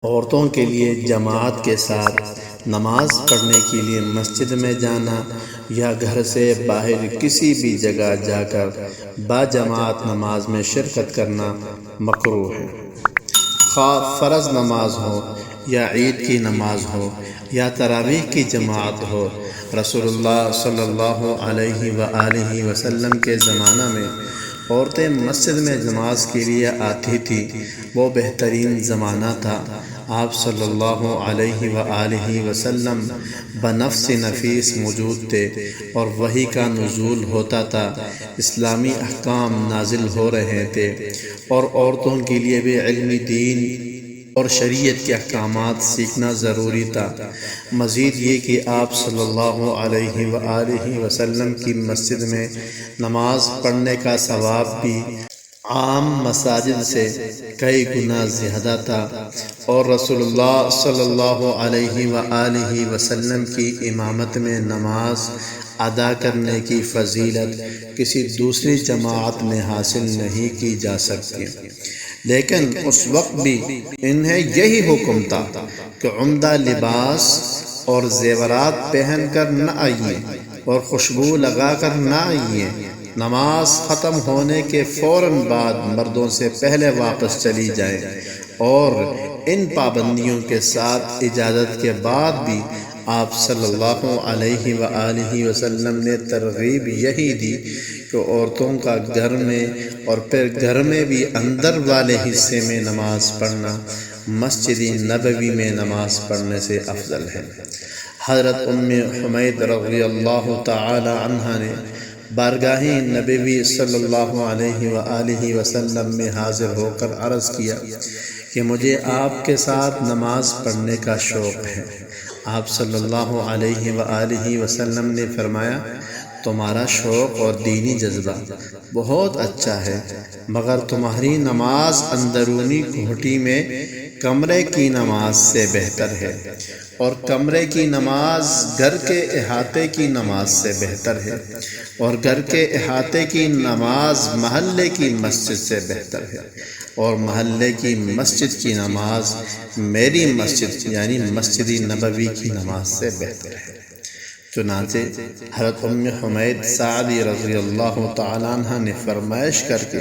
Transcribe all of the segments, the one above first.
عورتوں کے لیے جماعت کے ساتھ نماز پڑھنے کے لیے مسجد میں جانا یا گھر سے باہر کسی بھی جگہ جا کر باجماعت نماز میں شرکت کرنا مکروہ ہے۔ خواہ فرض نماز ہو یا عید کی نماز ہو یا تراویح کی جماعت ہو، رسول اللہ صلی اللہ علیہ وآلہ وسلم کے زمانہ میں عورتیں مسجد میں نماز کے لیے آتی تھیں۔ وہ بہترین زمانہ تھا۔ آپ صلی اللہ علیہ وآلہ وسلم بنفس نفیس موجود تھے اور وحی کا نزول ہوتا تھا، اسلامی احکام نازل ہو رہے تھے اور عورتوں کے لیے بھی علم دین اور شریعت کے احکامات سیکھنا ضروری تھا۔ مزید یہ کہ آپ صلی اللہ علیہ وآلہ وسلم کی مسجد میں نماز پڑھنے کا ثواب بھی عام مساجد سے کئی گنا زیادہ تھا، اور رسول اللہ صلی اللہ علیہ وآلہ وسلم کی امامت میں نماز ادا کرنے کی فضیلت کسی دوسری جماعت میں حاصل نہیں کی جا سکتی، لیکن اس وقت بھی انہیں یہی حکم تھا کہ عمدہ لباس اور زیورات پہن کر نہ آئیے اور خوشبو لگا کر نہ آئیے۔ نماز ختم ہونے کے فوراً بعد مردوں سے پہلے واپس چلی جائے، اور ان پابندیوں کے ساتھ اجازت کے بعد بھی آپ صلی اللہ علیہ وآلہ وسلم نے ترغیب یہی دی کہ عورتوں کا گھر میں اور پھر گھر میں بھی اندر والے حصے میں نماز پڑھنا مسجد نبوی میں نماز پڑھنے سے افضل ہے۔ حضرت ام حمید رضی اللہ تعالی عنہا نے بارگاہ نبوی صلی اللہ علیہ وآلہ وسلم میں حاضر ہو کر عرض کیا کہ مجھے آپ کے ساتھ نماز پڑھنے کا شوق ہے۔ آپ صلی اللہ علیہ وآلہ وسلم نے فرمایا، تمہارا شوق اور دینی جذبہ بہت اچھا ہے، مگر تمہاری نماز اندرونی کوٹھی میں کمرے کی نماز سے بہتر ہے، اور کمرے کی نماز گھر کے احاطے کی نماز سے بہتر ہے، اور گھر کے احاطے کی نماز محلے کی مسجد سے بہتر ہے، اور محلے کی مسجد کی نماز میری مسجد یعنی مسجد نبوی کی نماز سے بہتر ہے۔ چنانچہ حضرت ام حمید سعدی رضی اللہ تعالیٰ عنہ نے فرمائش کر کے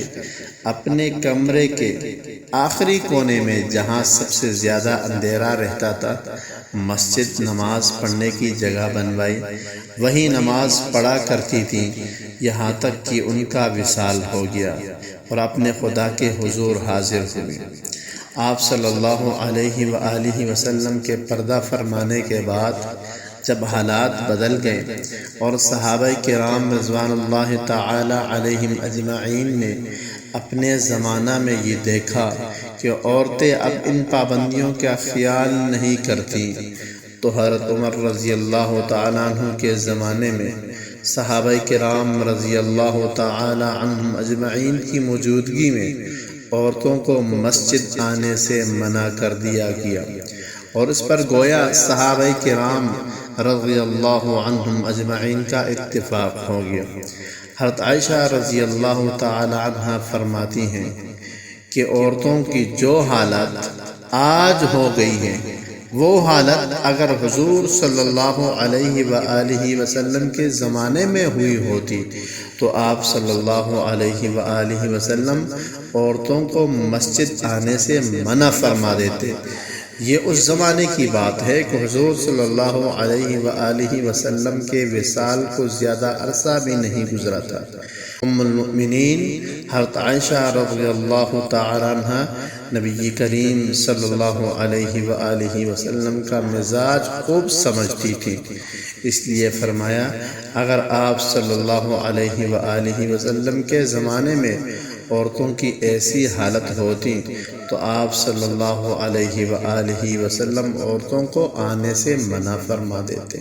اپنے کمرے کے آخری کونے میں، جہاں سب سے زیادہ اندھیرا رہتا تھا، مسجد نماز پڑھنے کی جگہ بنوائی۔ وہی نماز پڑھا کرتی تھیں یہاں تک کہ ان کا وصال ہو گیا اور اپنے خدا کے حضور حاضر ہوئے۔ آپ صلی اللہ علیہ وآلہ وسلم کے پردہ فرمانے کے بعد جب حالات بدل گئے اور صحابہ کرام رضوان اللہ تعالی علیہم اجمعین نے اپنے زمانہ میں یہ دیکھا کہ عورتیں اب ان پابندیوں کا خیال نہیں کرتی، تو حضرت عمر رضی اللہ تعالیٰ عنہ کے زمانے میں صحابہ کرام رضی اللہ تعالی عنہم اجمعین کی موجودگی میں عورتوں کو مسجد آنے سے منع کر دیا گیا، اور اس پر گویا صحابہ کرام رضی اللہ عنہم اجمعین کا اتفاق ہو گیا۔ حضرت عائشہ رضی اللہ تعالی عنہا فرماتی ہیں کہ عورتوں کی جو حالت آج ہو گئی ہے، وہ حالت اگر حضور صلی اللہ علیہ وآلہ وسلم کے زمانے میں ہوئی ہوتی تو آپ صلی اللہ علیہ وآلہ وسلم عورتوں کو مسجد آنے سے منع فرما دیتے۔ یہ اس زمانے کی بات ہے کہ حضور صلی اللہ علیہ وآلہ وسلم کے وصال کو زیادہ عرصہ بھی نہیں گزرا تھا۔ ام المؤمنین حضرت عائشہ رضی اللہ تعالی عنہ نبی کریم صلی اللہ علیہ وآلہ وسلم کا مزاج خوب سمجھتی تھی، اس لیے فرمایا، اگر آپ صلی اللہ علیہ وآلہ وسلم کے زمانے میں عورتوں کی ایسی حالت ہوتی تو آپ صلی اللہ علیہ وآلہ وسلم عورتوں کو آنے سے منع فرما دیتے۔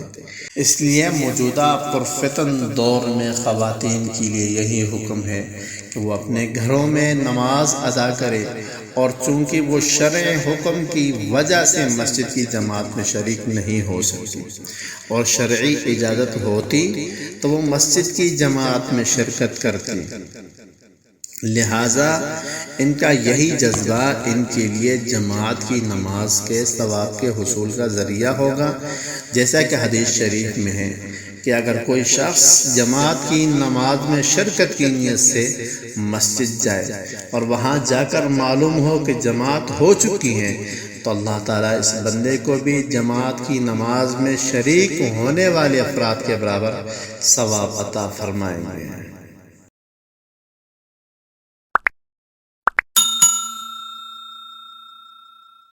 اس لیے موجودہ پرفتن دور میں خواتین کے لیے یہی حکم ہے کہ وہ اپنے گھروں میں نماز ادا کرے، اور چونکہ وہ شرع حکم کی وجہ سے مسجد کی جماعت میں شریک نہیں ہو سکتی، اور شرعی اجازت ہوتی تو وہ مسجد کی جماعت میں شرکت کرتی، لہٰذا ان کا یہی جذبہ ان کے لیے جماعت کی نماز کے ثواب کے حصول کا ذریعہ ہوگا، جیسا کہ حدیث شریف میں ہے کہ اگر کوئی شخص جماعت کی نماز میں شرکت کی نیت سے مسجد جائے اور وہاں جا کر معلوم ہو کہ جماعت ہو چکی ہے تو اللہ تعالیٰ اس بندے کو بھی جماعت کی نماز میں شریک ہونے والے افراد کے برابر ثواب عطا فرمائیں گے۔